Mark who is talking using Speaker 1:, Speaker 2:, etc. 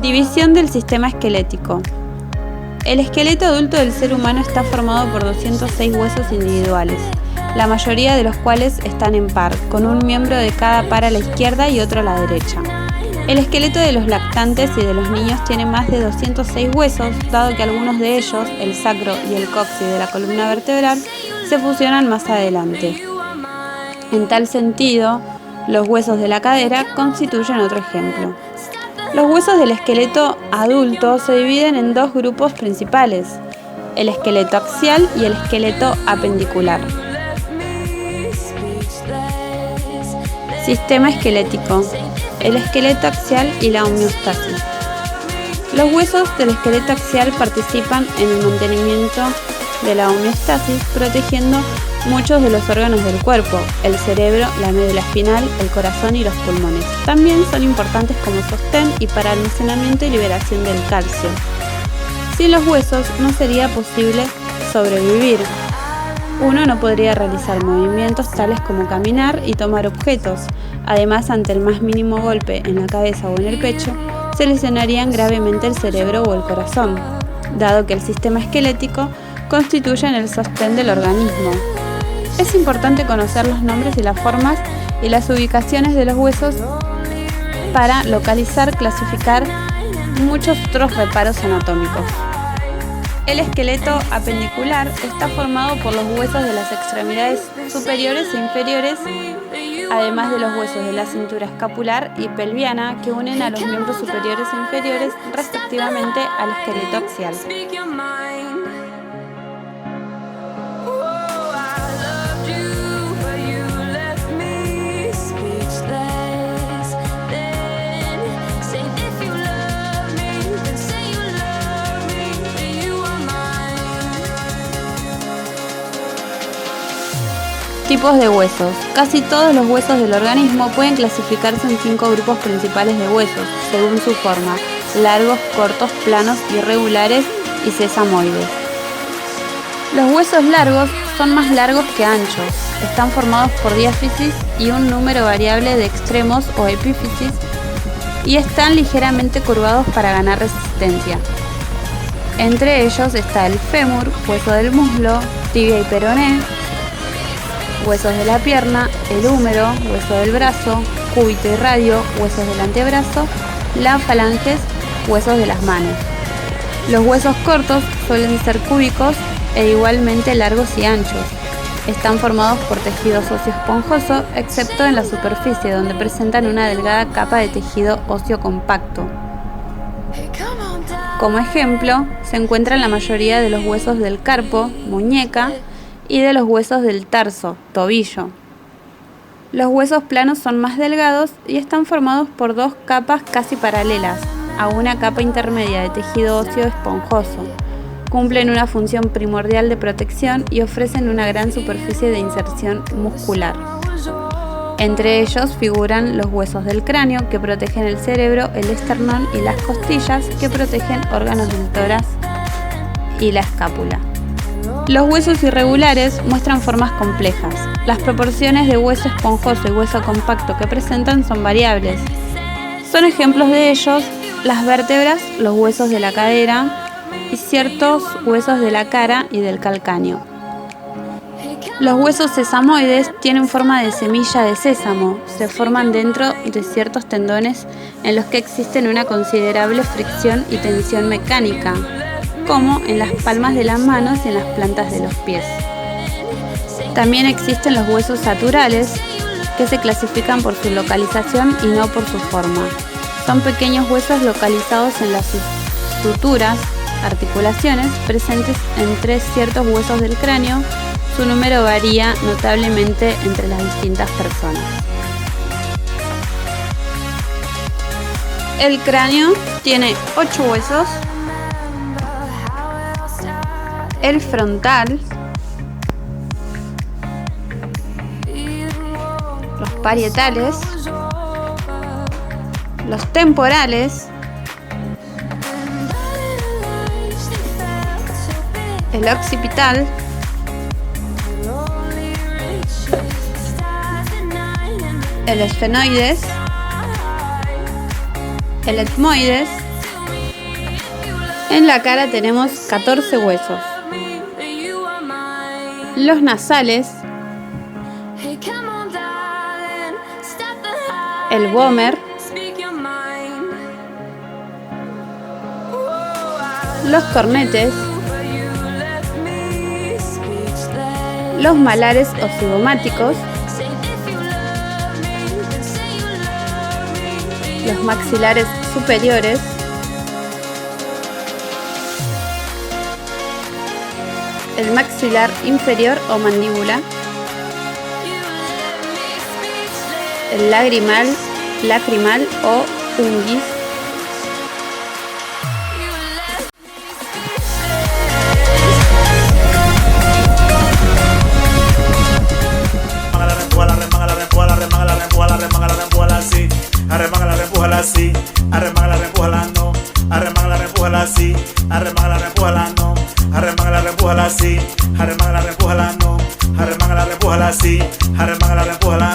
Speaker 1: División del sistema esquelético. El esqueleto adulto del ser humano está formado por 206 huesos individuales, la mayoría de los cuales están en par, con un miembro de cada par a la izquierda y otro a la derecha. El esqueleto de los lactantes y de los niños tiene más de 206 huesos, dado que algunos de ellos, el sacro y el coxis de la columna vertebral, se fusionan más adelante. En tal sentido, los huesos de la cadera constituyen otro ejemplo. Los huesos del esqueleto adulto se dividen en dos grupos principales, el esqueleto axial y el esqueleto apendicular. Sistema esquelético. El esqueleto axial y la homeostasis. Los huesos del esqueleto axial participan en el mantenimiento de la homeostasis, protegiendo muchos de los órganos del cuerpo, el cerebro, la médula espinal, el corazón y los pulmones. También son importantes como sostén y para almacenamiento y liberación del calcio. Sin los huesos no sería posible sobrevivir. Uno no podría realizar movimientos tales como caminar y tomar objetos. Además, ante el más mínimo golpe en la cabeza o en el pecho, se lesionarían gravemente el cerebro o el corazón, dado que el sistema esquelético constituye el sostén del organismo. Es importante conocer los nombres y las formas y las ubicaciones de los huesos para localizar, clasificar muchos otros reparos anatómicos. El esqueleto apendicular está formado por los huesos de las extremidades superiores e inferiores, además de los huesos de la cintura escapular y pelviana que unen a los miembros superiores e inferiores respectivamente al esqueleto axial. Tipos de huesos. Casi todos los huesos del organismo pueden clasificarse en 5 grupos principales de huesos, según su forma: largos, cortos, planos, irregulares y sesamoides. Los huesos largos son más largos que anchos. Están formados por diáfisis y un número variable de extremos o epífisis y están ligeramente curvados para ganar resistencia. Entre ellos está el fémur, hueso del muslo, tibia y peroné, huesos de la pierna, el húmero, hueso del brazo, cúbito y radio, huesos del antebrazo, la falanges, huesos de las manos. Los huesos cortos suelen ser cúbicos e igualmente largos y anchos. Están formados por tejido óseo esponjoso, excepto en la superficie, donde presentan una delgada capa de tejido óseo compacto. Como ejemplo, se encuentran la mayoría de los huesos del carpo, muñeca, y de los huesos del tarso, tobillo. Los huesos planos son más delgados y están formados por 2 capas casi paralelas a una capa intermedia de tejido óseo esponjoso. Cumplen una función primordial de protección y ofrecen una gran superficie de inserción muscular. Entre ellos figuran los huesos del cráneo, que protegen el cerebro, el esternón y las costillas, que protegen órganos del tórax y la escápula. Los huesos irregulares muestran formas complejas. Las proporciones de hueso esponjoso y hueso compacto que presentan son variables. Son ejemplos de ellos las vértebras, los huesos de la cadera y ciertos huesos de la cara y del calcáneo. Los huesos sesamoides tienen forma de semilla de sésamo. Se forman dentro de ciertos tendones en los que existen una considerable fricción y tensión mecánica, como en las palmas de las manos y en las plantas de los pies. También existen los huesos saturales, que se clasifican por su localización y no por su forma. Son pequeños huesos localizados en las suturas, articulaciones, presentes entre ciertos huesos del cráneo. Su número varía notablemente entre las distintas personas. El cráneo tiene 8 huesos. El frontal, los parietales, los temporales, el occipital, el esfenoides, el etmoides, En la cara tenemos 14 huesos. Los nasales, el vómer, los cornetes, los malares o cigomáticos, los maxilares superiores, el maxilar inferior o mandíbula, el lacrimal o unguis,
Speaker 2: arremángala, empújala así, arremángala, empújala no, arremángala, empújala así, arremángala, empújala no, arremángala, empújala así, arremángala, empújala no, arremángala, empújala así, arremángala, empújala.